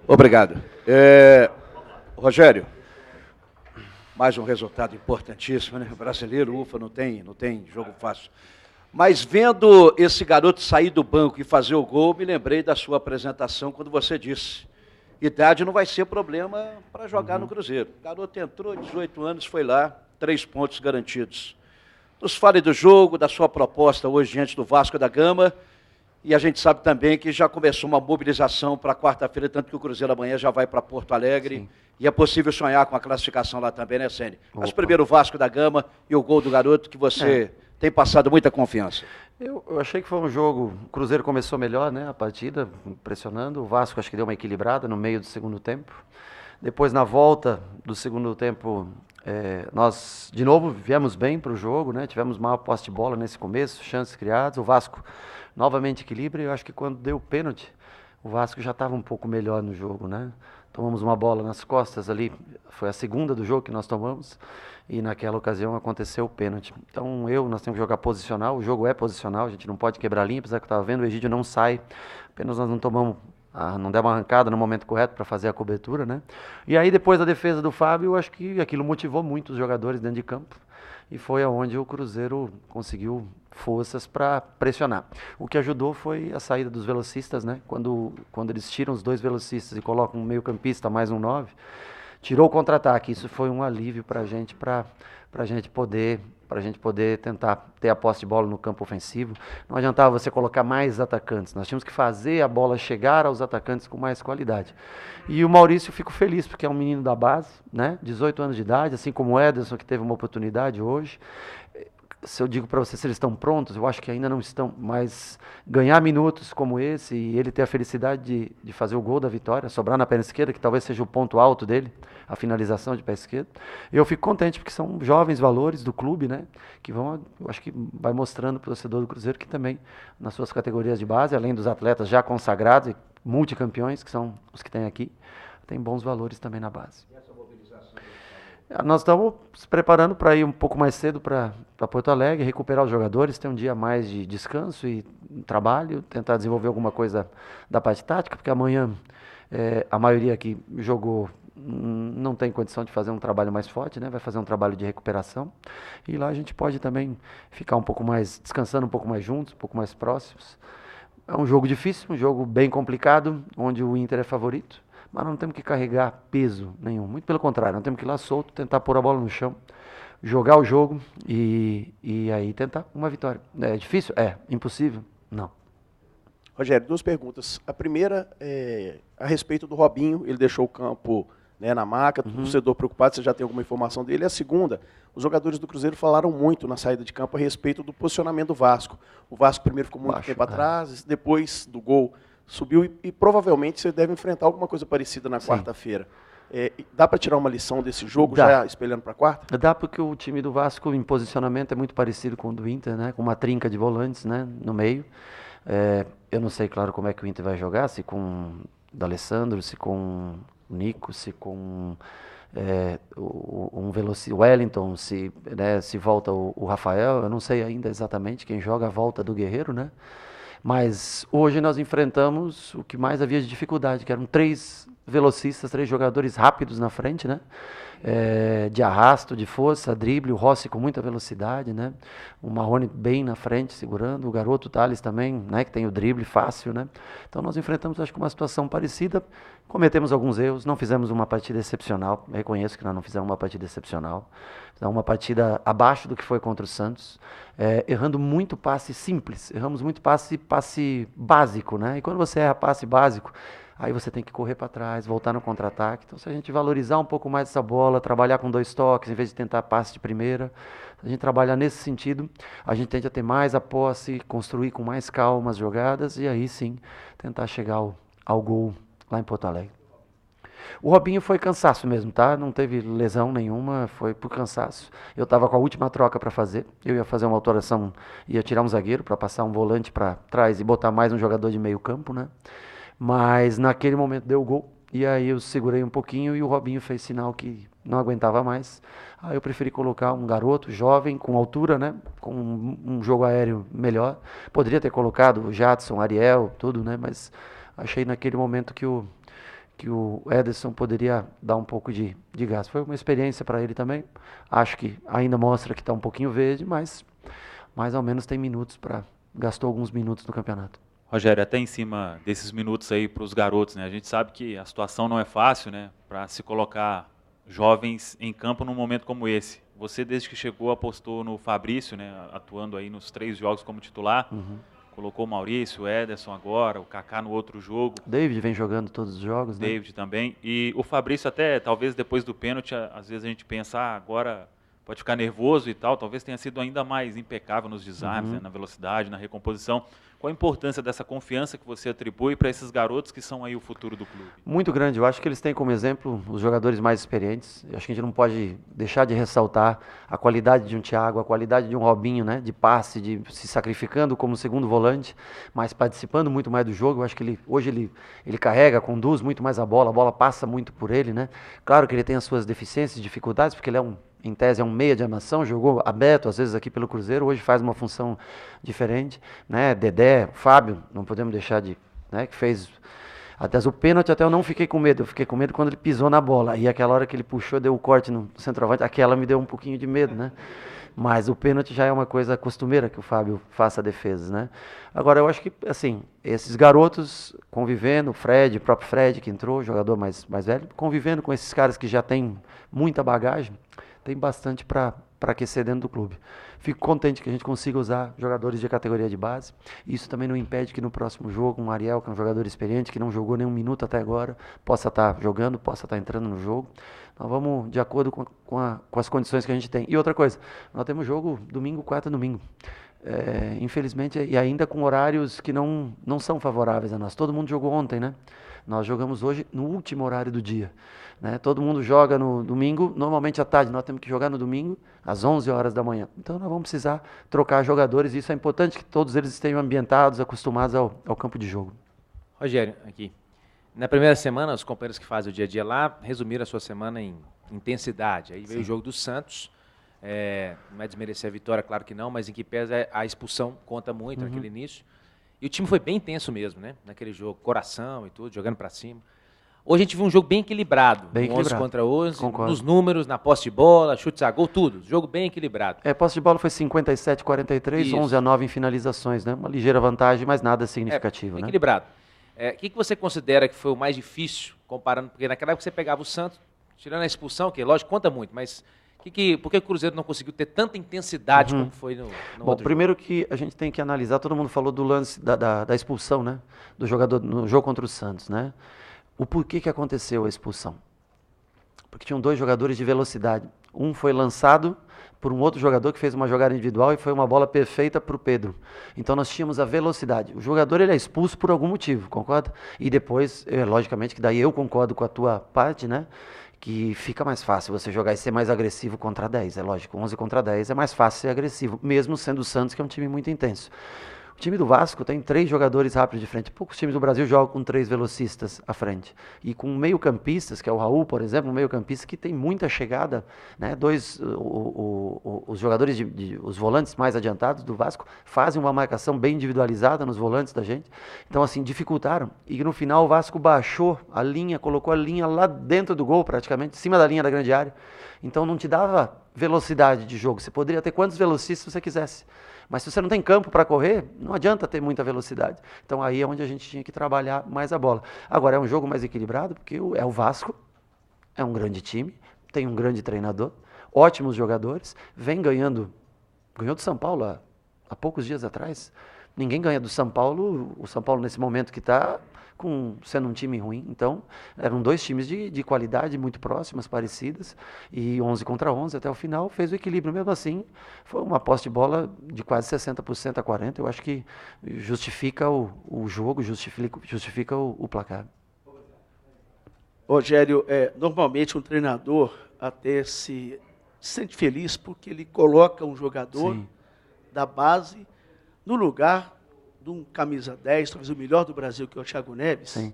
Obrigado. Rogério, mais um resultado importantíssimo, né? Brasileiro, ufa, não tem jogo fácil. Mas vendo esse garoto sair do banco e fazer o gol, me lembrei da sua apresentação quando você disse: idade não vai ser problema para jogar no Cruzeiro. O garoto entrou, 18 anos, foi lá, 3 pontos garantidos. Nos fale do jogo, da sua proposta hoje diante do Vasco da Gama. E a gente sabe também que já começou uma mobilização para quarta-feira, tanto que o Cruzeiro amanhã já vai para Porto Alegre. Sim. E é possível sonhar com a classificação lá também, né, Ceni? Mas primeiro o Vasco da Gama e o gol do garoto, que você tem passado muita confiança. Eu achei que foi um jogo, o Cruzeiro começou melhor, né, a partida, pressionando. O Vasco acho que deu uma equilibrada no meio do segundo tempo. Depois, na volta do segundo tempo, nós de novo viemos bem para o jogo, né? Tivemos maior posse de bola nesse começo, chances criadas. O Vasco novamente equilíbrio. Eu acho que quando deu o pênalti, o Vasco já estava um pouco melhor no jogo, né? Tomamos uma bola nas costas ali, foi a segunda do jogo que nós tomamos, e naquela ocasião aconteceu o pênalti. Então nós temos que jogar posicional, o jogo é posicional, a gente não pode quebrar linha, apesar que eu estava vendo, o Egídio não sai, apenas nós não tomamos, não deu uma arrancada no momento correto para fazer a cobertura, né? E aí depois da defesa do Fábio, eu acho que aquilo motivou muito os jogadores dentro de campo, e foi aonde o Cruzeiro conseguiu forças para pressionar. O que ajudou foi a saída dos velocistas, né? Quando eles tiram os 2 velocistas e colocam um meio-campista mais um 9, tirou o contra-ataque. Isso foi um alívio para a gente poder tentar ter a posse de bola no campo ofensivo. Não adiantava você colocar mais atacantes, nós tínhamos que fazer a bola chegar aos atacantes com mais qualidade. E o Maurício, fico feliz, porque é um menino da base, né? 18 anos de idade, assim como o Ederson, que teve uma oportunidade hoje. Se eu digo para você se eles estão prontos, eu acho que ainda não estão, mas ganhar minutos como esse e ele ter a felicidade de fazer o gol da vitória, sobrar na perna esquerda, que talvez seja o ponto alto dele, a finalização de pé esquerdo, eu fico contente, porque são jovens valores do clube, né, que eu acho que vai mostrando para o torcedor do Cruzeiro que também, nas suas categorias de base, além dos atletas já consagrados e multicampeões, que são os que tem aqui, tem bons valores também na base. Nós estamos se preparando para ir um pouco mais cedo para Porto Alegre, recuperar os jogadores, ter um dia mais de descanso e trabalho, tentar desenvolver alguma coisa da parte tática, porque amanhã a maioria que jogou não tem condição de fazer um trabalho mais forte, né? Vai fazer um trabalho de recuperação. E lá a gente pode também ficar um pouco mais, descansando um pouco mais juntos, um pouco mais próximos. É um jogo difícil, um jogo bem complicado, onde o Inter é favorito. Mas não temos que carregar peso nenhum. Muito pelo contrário, nós temos que ir lá solto, tentar pôr a bola no chão, jogar o jogo e aí tentar uma vitória. É difícil? É. Impossível? Não. Rogério, 2 perguntas. A primeira é a respeito do Robinho. Ele deixou o campo, né, na maca, o torcedor preocupado, você já tem alguma informação dele. E a segunda, os jogadores do Cruzeiro falaram muito na saída de campo a respeito do posicionamento do Vasco. O Vasco primeiro ficou muito tempo atrás, depois do gol subiu e provavelmente você deve enfrentar alguma coisa parecida na quarta-feira. Dá para tirar uma lição desse jogo, já espelhando para a quarta? Dá, porque o time do Vasco em posicionamento é muito parecido com o do Inter, né? Com uma trinca de volantes, né, no meio. Eu não sei, claro, como é que o Inter vai jogar, se com o D'Alessandro, se com o Nico, se com o Wellington, se volta o Rafael. Eu não sei ainda exatamente quem joga a volta do Guerreiro, né? Mas hoje nós enfrentamos o que mais havia de dificuldade, que eram 3 velocistas, 3 jogadores rápidos na frente, né? De arrasto, de força, drible, o Rossi com muita velocidade, né? O Marrone bem na frente, segurando, o garoto Thales também, né? Que tem o drible fácil, né? Então nós enfrentamos, acho que uma situação parecida, cometemos alguns erros, não fizemos uma partida excepcional, eu reconheço que nós não fizemos uma partida excepcional, uma partida abaixo do que foi contra o Santos, errando muito passe simples, erramos muito passe básico, né? E quando você erra passe básico, aí você tem que correr para trás, voltar no contra-ataque. Então, se a gente valorizar um pouco mais essa bola, trabalhar com 2 toques, em vez de tentar passe de primeira, se a gente trabalhar nesse sentido, a gente tende a ter mais a posse, construir com mais calma as jogadas e aí sim tentar chegar ao gol lá em Porto Alegre. O Robinho foi cansaço mesmo, tá? Não teve lesão nenhuma, foi por cansaço. Eu estava com a última troca para fazer, eu ia fazer uma alteração, ia tirar um zagueiro para passar um volante para trás e botar mais um jogador de meio campo, né? Mas naquele momento deu o gol, e aí eu segurei um pouquinho e o Robinho fez sinal que não aguentava mais. Aí eu preferi colocar um garoto jovem, com altura, né? Com um jogo aéreo melhor. Poderia ter colocado o Jadson, Ariel, tudo, né? Mas achei naquele momento que que o Ederson poderia dar um pouco de gás. Foi uma experiência para ele também. Acho que ainda mostra que está um pouquinho verde, mas mais ou menos tem minutos gastou alguns minutos no campeonato. Rogério, até em cima desses minutos aí para os garotos, né? A gente sabe que a situação não é fácil, né? Para se colocar jovens em campo num momento como esse. Você, desde que chegou, apostou no Fabrício, né? Atuando aí nos 3 jogos como titular. Colocou o Maurício, o Ederson agora, o Kaká no outro jogo. David vem jogando todos os jogos, né? David também. E o Fabrício até, talvez depois do pênalti, às vezes a gente pensa, agora pode ficar nervoso e tal. Talvez tenha sido ainda mais impecável nos desarmes, né? Na velocidade, na recomposição. Qual a importância dessa confiança que você atribui para esses garotos que são aí o futuro do clube? Muito grande. Eu acho que eles têm como exemplo os jogadores mais experientes. Eu acho que a gente não pode deixar de ressaltar a qualidade de um Thiago, a qualidade de um Robinho, né? De passe, de se sacrificando como segundo volante, mas participando muito mais do jogo. Eu acho que hoje ele carrega, conduz muito mais a bola passa muito por ele, né? Claro que ele tem as suas deficiências, dificuldades, porque ele em tese é um meia de armação, jogou aberto às vezes aqui pelo Cruzeiro, hoje faz uma função diferente, né? Dedé, Fábio, não podemos deixar né? Que fez até o pênalti, até eu não fiquei com medo, eu fiquei com medo quando ele pisou na bola, e aquela hora que ele puxou, deu o corte no centroavante, aquela me deu um pouquinho de medo, né? Mas o pênalti já é uma coisa costumeira que o Fábio faça defesas, né? Agora, eu acho que, assim, esses garotos convivendo, o próprio Fred que entrou, jogador mais velho, convivendo com esses caras que já têm muita bagagem, tem bastante para aquecer dentro do clube. Fico contente que a gente consiga usar jogadores de categoria de base. Isso também não impede que no próximo jogo um Ariel, que é um jogador experiente, que não jogou nenhum minuto até agora, possa estar jogando, possa estar entrando no jogo. Nós vamos de acordo com as condições que a gente tem. E outra coisa, nós temos jogo domingo, quarta, domingo. Infelizmente, e ainda com horários que não são favoráveis a nós. Todo mundo jogou ontem, né? Nós jogamos hoje no último horário do dia. Né? Todo mundo joga no domingo, normalmente à tarde. Nós temos que jogar no domingo, às 11 horas da manhã. Então, nós vamos precisar trocar jogadores. E isso é importante que todos eles estejam ambientados, acostumados ao campo de jogo. Rogério, aqui. Na primeira semana, os companheiros que fazem o dia a dia lá resumiram a sua semana em intensidade. Aí veio o jogo do Santos. Não é desmerecer a vitória, claro que não, mas em que pesa a expulsão conta muito naquele início. E o time foi bem intenso mesmo, né? Naquele jogo, coração e tudo, jogando para cima. Hoje a gente viu um jogo bem equilibrado. 11 contra 11, concordo. Nos números, na posse de bola, chutes a gol, tudo. Jogo bem equilibrado. Posse de bola foi 57-43, Isso. 11-9 em finalizações, né? Uma ligeira vantagem, mas nada significativo, né? Equilibrado. O que você considera que foi o mais difícil, comparando, porque naquela época você pegava o Santos, tirando a expulsão, que lógico conta muito, mas por que o Cruzeiro não conseguiu ter tanta intensidade como foi no outro primeiro jogo? Que a gente tem que analisar, todo mundo falou do lance da expulsão, né? Do jogador no jogo contra o Santos, né? O porquê que aconteceu a expulsão? Porque tinham 2 jogadores de velocidade. Um foi lançado por um outro jogador que fez uma jogada individual e foi uma bola perfeita para o Pedro. Então nós tínhamos a velocidade. O jogador ele é expulso por algum motivo, concorda? E depois, logicamente, que daí eu concordo com a tua parte, né? Que fica mais fácil você jogar e ser mais agressivo contra 10. É lógico, 11 contra 10 é mais fácil ser agressivo, mesmo sendo o Santos, que é um time muito intenso. O time do Vasco tem 3 jogadores rápidos de frente. Poucos times do Brasil jogam com 3 velocistas à frente. E com meio-campistas, que é o Raul, por exemplo, um meio-campista que tem muita chegada, né? Os jogadores, os volantes mais adiantados do Vasco fazem uma marcação bem individualizada nos volantes da gente. Então, assim, dificultaram. E no final o Vasco baixou a linha, colocou a linha lá dentro do gol, praticamente, em cima da linha da grande área. Então não te dava velocidade de jogo. Você poderia ter quantos velocistas você quisesse. Mas se você não tem campo para correr, não adianta ter muita velocidade. Então aí é onde a gente tinha que trabalhar mais a bola. Agora é um jogo mais equilibrado, porque é o Vasco, é um grande time, tem um grande treinador, ótimos jogadores, ganhou do São Paulo há poucos dias atrás. Ninguém ganha do São Paulo, o São Paulo nesse momento que está sendo um time ruim. Então, eram 2 times de qualidade muito próximas, parecidas, e 11 contra 11 até o final, fez o equilíbrio. Mesmo assim, foi uma posse de bola de quase 60% a 40%. Eu acho que justifica o jogo, justifica o placar. Rogério, normalmente um treinador até se sente feliz porque ele coloca um jogador da base no lugar de um camisa 10, talvez o melhor do Brasil, que é o Thiago Neves. Sim.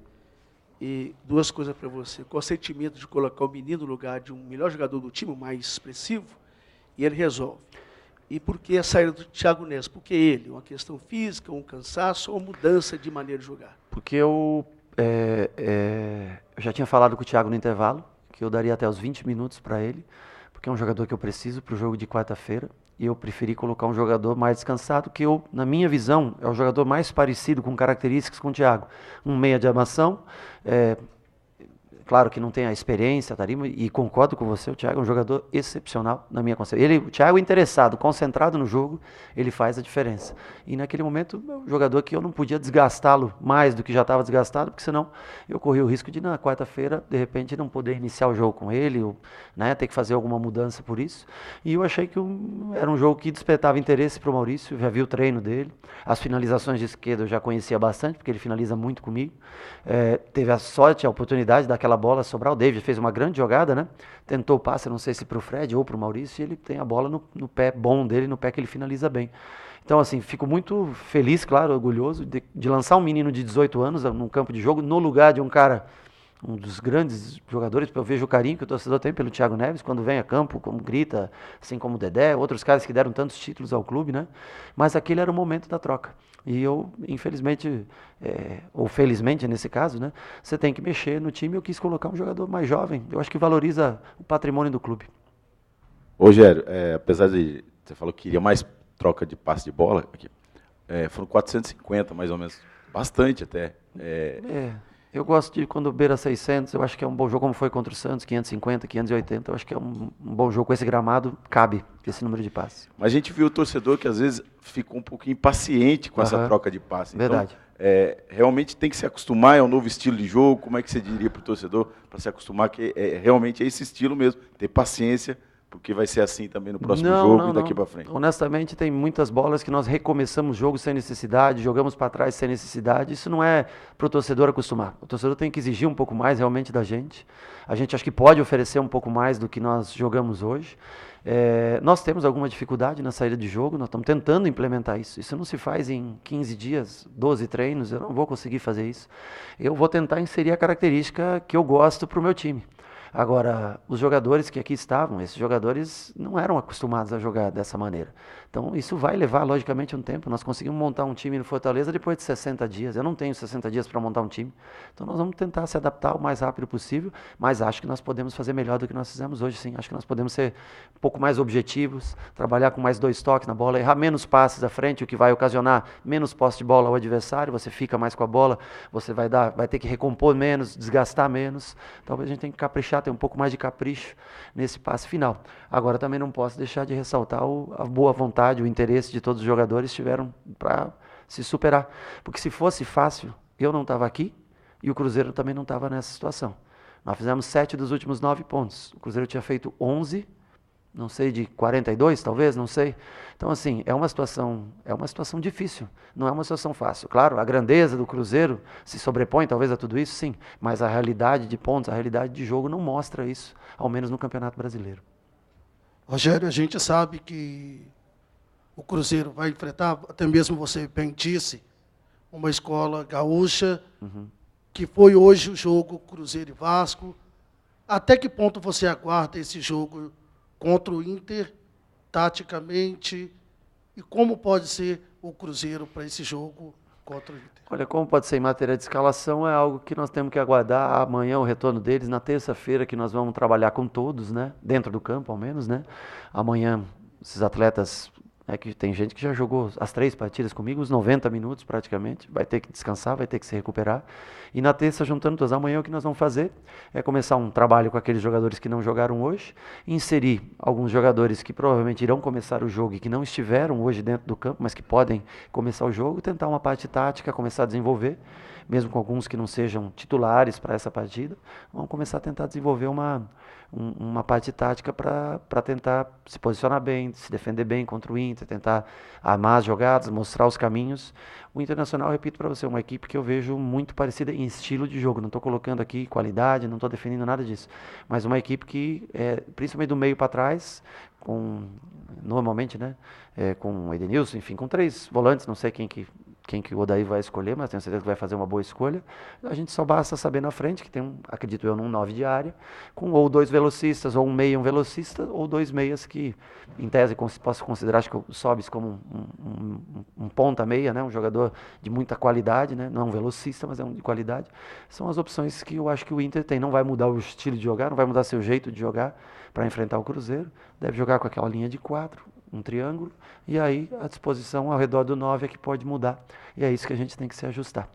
E 2 coisas para você. Qual o sentimento de colocar o menino no lugar de um melhor jogador do time, o mais expressivo, e ele resolve. E por que a saída do Thiago Neves? Porque ele, uma questão física, um cansaço ou mudança de maneira de jogar? Porque eu eu já tinha falado com o Thiago no intervalo, que eu daria até os 20 minutos para ele, porque é um jogador que eu preciso para o jogo de quarta-feira, e eu preferi colocar um jogador mais descansado, que eu, na minha visão, é o jogador mais parecido com características com o Thiago. Um meia de armação, claro que não tem a experiência, tarima, e concordo com você, o Thiago é um jogador excepcional na minha concepção. O Thiago interessado, concentrado no jogo, ele faz a diferença. E naquele momento, é um jogador que eu não podia desgastá-lo mais do que já estava desgastado, porque senão eu corria o risco de na quarta-feira, de repente, não poder iniciar o jogo com ele, ou, né, ter que fazer alguma mudança por isso. E eu achei que era um jogo que despertava interesse para o Maurício, já vi o treino dele. As finalizações de esquerda eu já conhecia bastante, porque ele finaliza muito comigo. Teve a sorte, a oportunidade daquela bola sobrar. O David fez uma grande jogada, né? Tentou o passe, não sei se para o Fred ou para o Maurício, e ele tem a bola no pé bom dele, no pé que ele finaliza bem. Então, assim, fico muito feliz, claro, orgulhoso de lançar um menino de 18 anos num campo de jogo, no lugar de um cara, um dos grandes jogadores. Eu vejo o carinho que o torcedor tem pelo Thiago Neves quando vem a campo, como grita, assim como o Dedé, outros caras que deram tantos títulos ao clube, né? Mas aquele era o momento da troca. E eu, infelizmente, ou felizmente nesse caso, né? Você tem que mexer no time. Eu quis colocar um jogador mais jovem. Eu acho que valoriza o patrimônio do clube. Ô, Rogério, apesar de você falou que queria mais troca de passe de bola, aqui, foram 450 mais ou menos, bastante até. Eu gosto de quando beira 600, eu acho que é um bom jogo, como foi contra o Santos, 550, 580, eu acho que é um bom jogo. Com esse gramado, cabe esse número de passes. Mas a gente viu o torcedor que às vezes ficou um pouquinho impaciente com essa troca de passe. Verdade. Então, realmente tem que se acostumar, é um novo estilo de jogo. Como é que você diria para o torcedor para se acostumar que realmente é esse estilo mesmo, ter paciência, porque vai ser assim também no próximo jogo e daqui para frente? Honestamente, tem muitas bolas que nós recomeçamos o jogo sem necessidade, jogamos para trás sem necessidade. Isso não é para o torcedor acostumar. O torcedor tem que exigir um pouco mais realmente da gente. A gente acho que pode oferecer um pouco mais do que nós jogamos hoje. Nós temos alguma dificuldade na saída de jogo, nós estamos tentando implementar isso. Isso não se faz em 15 dias, 12 treinos, eu não vou conseguir fazer isso. Eu vou tentar inserir a característica que eu gosto para o meu time. Agora, os jogadores que aqui estavam, esses jogadores não eram acostumados a jogar dessa maneira. Então, isso vai levar, logicamente, um tempo. Nós conseguimos montar um time no Fortaleza depois de 60 dias. Eu não tenho 60 dias para montar um time. Então, nós vamos tentar se adaptar o mais rápido possível, mas acho que nós podemos fazer melhor do que nós fizemos hoje, sim. Acho que nós podemos ser um pouco mais objetivos, trabalhar com mais 2 toques na bola, errar menos passes à frente, o que vai ocasionar menos posse de bola ao adversário. Você fica mais com a bola, você vai ter que recompor menos, desgastar menos. Talvez a gente tenha que caprichar, ter um pouco mais de capricho nesse passe final. Agora também não posso deixar de ressaltar a boa vontade, o interesse de todos os jogadores tiveram para se superar. Porque se fosse fácil, eu não estava aqui e o Cruzeiro também não estava nessa situação. Nós fizemos 7 dos últimos 9 pontos. O Cruzeiro tinha feito 11, não sei, de 42 talvez, não sei. Então, assim, é uma situação difícil, não é uma situação fácil. Claro, a grandeza do Cruzeiro se sobrepõe talvez a tudo isso, sim, mas a realidade de pontos, a realidade de jogo não mostra isso, ao menos no Campeonato Brasileiro. Rogério, a gente sabe que o Cruzeiro vai enfrentar, até mesmo você bem disse, uma escola gaúcha, que foi hoje o jogo Cruzeiro e Vasco. Até que ponto você aguarda esse jogo contra o Inter, taticamente, e como pode ser o Cruzeiro para esse jogo contra o Inter? Olha, como pode ser em matéria de escalação, é algo que nós temos que aguardar amanhã o retorno deles, na terça-feira que nós vamos trabalhar com todos, né? Dentro do campo, ao menos, né? Amanhã, esses atletas, que tem gente que já jogou as 3 partidas comigo, os 90 minutos praticamente, vai ter que descansar, vai ter que se recuperar. E na terça, juntando todos, amanhã o que nós vamos fazer é começar um trabalho com aqueles jogadores que não jogaram hoje, inserir alguns jogadores que provavelmente irão começar o jogo e que não estiveram hoje dentro do campo, mas que podem começar o jogo, tentar uma parte tática, começar a desenvolver, mesmo com alguns que não sejam titulares para essa partida, vamos começar a tentar desenvolver uma parte tática para tentar se posicionar bem, se defender bem contra o Inter, tentar armar as jogadas, mostrar os caminhos. O Internacional, repito para você, é uma equipe que eu vejo muito parecida em estilo de jogo. Não estou colocando aqui qualidade, não estou definindo nada disso. Mas uma equipe que, principalmente do meio para trás, normalmente, né, com o Edenilson, enfim, com 3 volantes, não sei quem quem que o Odair vai escolher, mas tenho certeza que vai fazer uma boa escolha. A gente só basta saber na frente que tem, acredito eu, um 9 de área, com ou 2 velocistas, ou um meia e um velocista, ou 2 meias que, em tese, posso considerar, acho que o Sobis como um ponta meia, né? Um jogador de muita qualidade, né? Não um velocista, mas é um de qualidade. São as opções que eu acho que o Inter tem. Não vai mudar o estilo de jogar, não vai mudar seu jeito de jogar para enfrentar o Cruzeiro. Deve jogar com aquela linha de 4, um triângulo, e aí a disposição ao redor do 9 é que pode mudar. E é isso que a gente tem que se ajustar.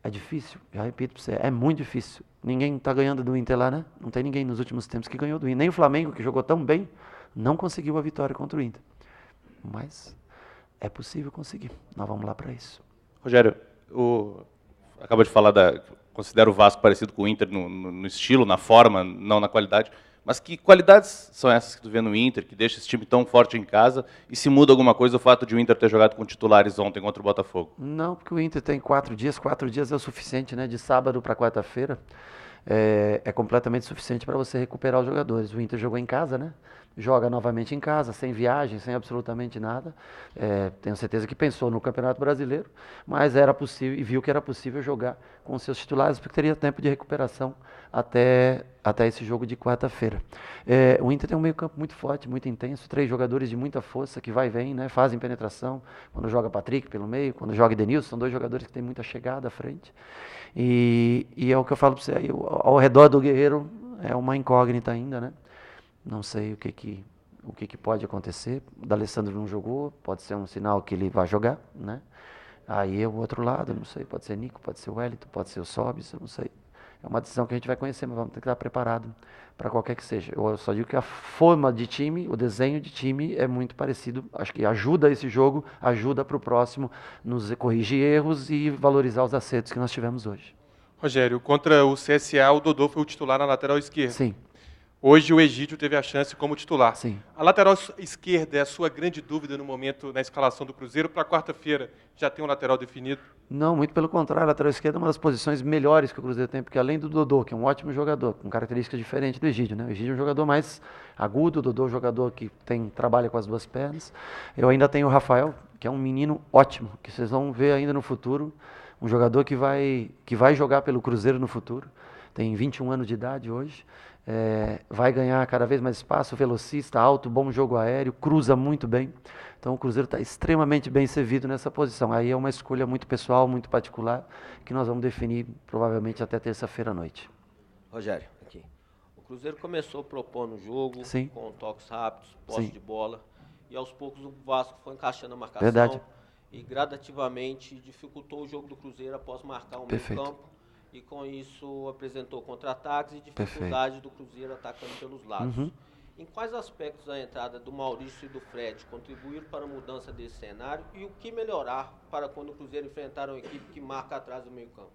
É difícil, já repito para você, é muito difícil. Ninguém está ganhando do Inter lá, né? Não tem ninguém nos últimos tempos que ganhou do Inter. Nem o Flamengo, que jogou tão bem, não conseguiu a vitória contra o Inter. Mas é possível conseguir. Nós vamos lá para isso. Rogério, acabou de falar considero o Vasco parecido com o Inter no estilo, na forma, não na qualidade. Mas que qualidades são essas que tu vê no Inter, que deixa esse time tão forte em casa? E se muda alguma coisa o fato de o Inter ter jogado com titulares ontem contra o Botafogo? Não, porque o Inter tem 4 dias é o suficiente, né? De sábado para quarta-feira é completamente suficiente para você recuperar os jogadores. O Inter jogou em casa, né? Joga novamente em casa, sem viagem, sem absolutamente nada. Tenho certeza que pensou no Campeonato Brasileiro, mas era possível e viu que era possível jogar com os seus titulares, porque teria tempo de recuperação até esse jogo de quarta-feira. O Inter tem um meio-campo muito forte, muito intenso, 3 jogadores de muita força que vai e vem, né? Fazem penetração. Quando joga Patrick pelo meio, quando joga Edenilson, são 2 jogadores que têm muita chegada à frente. E é o que eu falo para você aí, ao redor do Guerreiro é uma incógnita ainda, né? Não sei o que pode acontecer. O D'Alessandro não jogou, pode ser um sinal que ele vai jogar, né? Aí é o outro lado, não sei, pode ser Nico, pode ser o Wellington, pode ser o Sobis, eu não sei. É uma decisão que a gente vai conhecer, mas vamos ter que estar preparado para qualquer que seja. Eu só digo que a forma de time, o desenho de time é muito parecido. Acho que ajuda esse jogo, ajuda para o próximo nos corrigir erros e valorizar os acertos que nós tivemos hoje. Rogério, contra o CSA, o Dodô foi o titular na lateral esquerda. Sim. Hoje o Egídio teve a chance como titular. Sim. A lateral esquerda é a sua grande dúvida no momento, na escalação do Cruzeiro. Para quarta-feira já tem um lateral definido? Não, muito pelo contrário. A lateral esquerda é uma das posições melhores que o Cruzeiro tem, porque além do Dodô, que é um ótimo jogador, com características diferentes do Egídio, né? O Egídio é um jogador mais agudo, o Dodô é um jogador que trabalha com as 2 pernas. Eu ainda tenho o Rafael, que é um menino ótimo, que vocês vão ver ainda no futuro, um jogador que vai jogar pelo Cruzeiro no futuro. Tem 21 anos de idade hoje. Vai ganhar cada vez mais espaço, velocista, alto, bom jogo aéreo, cruza muito bem. Então o Cruzeiro está extremamente bem servido nessa posição. Aí é uma escolha muito pessoal, muito particular, que nós vamos definir provavelmente até terça-feira à noite. Rogério, aqui. O Cruzeiro começou propondo o jogo, Sim. com toques rápidos, posse Sim. de bola, e aos poucos o Vasco foi encaixando a marcação. Verdade. E gradativamente dificultou o jogo do Cruzeiro após marcar um Perfeito. meio campo. E com isso apresentou contra-ataques e dificuldade do Cruzeiro atacando pelos lados. Uhum. Em quais aspectos a entrada do Maurício e do Fred contribuíram para a mudança desse cenário e o que melhorar para quando o Cruzeiro enfrentar uma equipe que marca atrás do meio campo?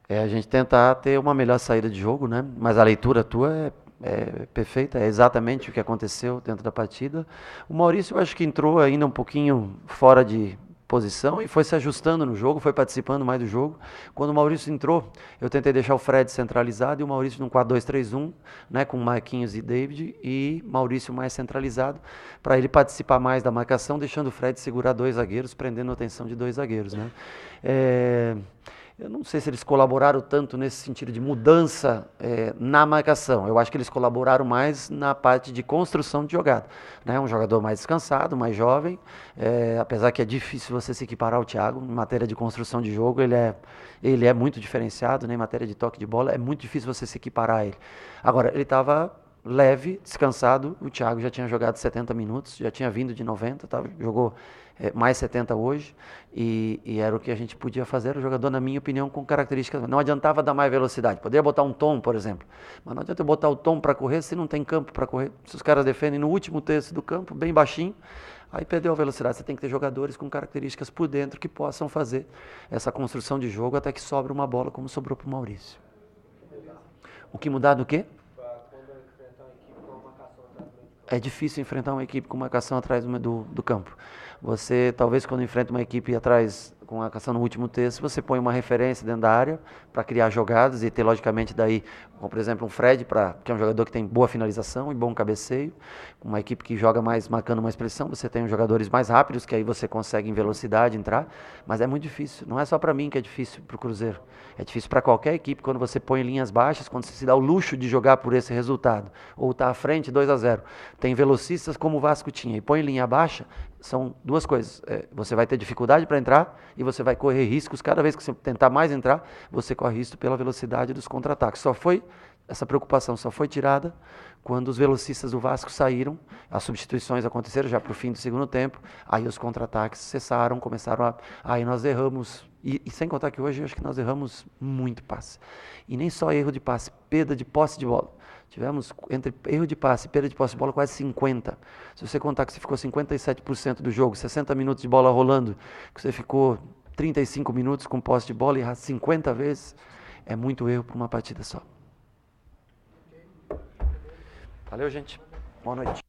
A gente tentar ter uma melhor saída de jogo, né? Mas a leitura tua é perfeita, é exatamente o que aconteceu dentro da partida. O Maurício, eu acho que entrou ainda um pouquinho fora de posição e foi se ajustando no jogo, foi participando mais do jogo. Quando o Maurício entrou, eu tentei deixar o Fred centralizado e o Maurício num 4-2-3-1, né, com Marquinhos e David, e Maurício mais centralizado, para ele participar mais da marcação, deixando o Fred segurar 2 zagueiros, prendendo a atenção de 2 zagueiros, né? Eu não sei se eles colaboraram tanto nesse sentido de mudança na marcação. Eu acho que eles colaboraram mais na parte de construção de jogada, né? Um jogador mais descansado, mais jovem, apesar que é difícil você se equiparar ao Thiago. Em matéria de construção de jogo, ele é muito diferenciado, né? Em matéria de toque de bola, é muito difícil você se equiparar a ele. Agora, ele estava leve, descansado. O Thiago já tinha jogado 70 minutos, já tinha vindo de 90, jogou mais 70 hoje, e era o que a gente podia fazer. O jogador, na minha opinião, com características. Não adiantava dar mais velocidade. Poderia botar um Tom, por exemplo, mas não adianta botar o Tom para correr se não tem campo para correr. Se os caras defendem no último terço do campo, bem baixinho, aí perdeu a velocidade. Você tem que ter jogadores com características por dentro que possam fazer essa construção de jogo até que sobre uma bola, como sobrou para o Maurício. O que mudar do quê? É difícil enfrentar uma equipe com marcação atrás do campo. Você, talvez, quando enfrenta uma equipe atrás com a questão no último terço, você põe uma referência dentro da área para criar jogadas e ter, logicamente, daí, como, por exemplo, um Fred, que é um jogador que tem boa finalização e bom cabeceio, uma equipe que joga mais, marcando mais pressão, você tem os jogadores mais rápidos, que aí você consegue em velocidade entrar, mas é muito difícil. Não é só para mim que é difícil para o Cruzeiro. É difícil para qualquer equipe quando você põe linhas baixas, quando você se dá o luxo de jogar por esse resultado, ou está à frente 2-0. Tem velocistas como o Vasco tinha, e põe linha baixa, são duas coisas. Você vai ter dificuldade para entrar e você vai correr riscos. Cada vez que você tentar mais entrar, você corre risco pela velocidade dos contra-ataques. Essa preocupação só foi tirada quando os velocistas do Vasco saíram, as substituições aconteceram já para o fim do segundo tempo, aí os contra-ataques cessaram, aí nós erramos, e sem contar que hoje eu acho que nós erramos muito passe. E nem só erro de passe, perda de posse de bola. Tivemos, entre erro de passe e perda de posse de bola, quase 50. Se você contar que você ficou 57% do jogo, 60 minutos de bola rolando, que você ficou 35 minutos com posse de bola e errar 50 vezes, é muito erro para uma partida só. Valeu, gente. Boa noite.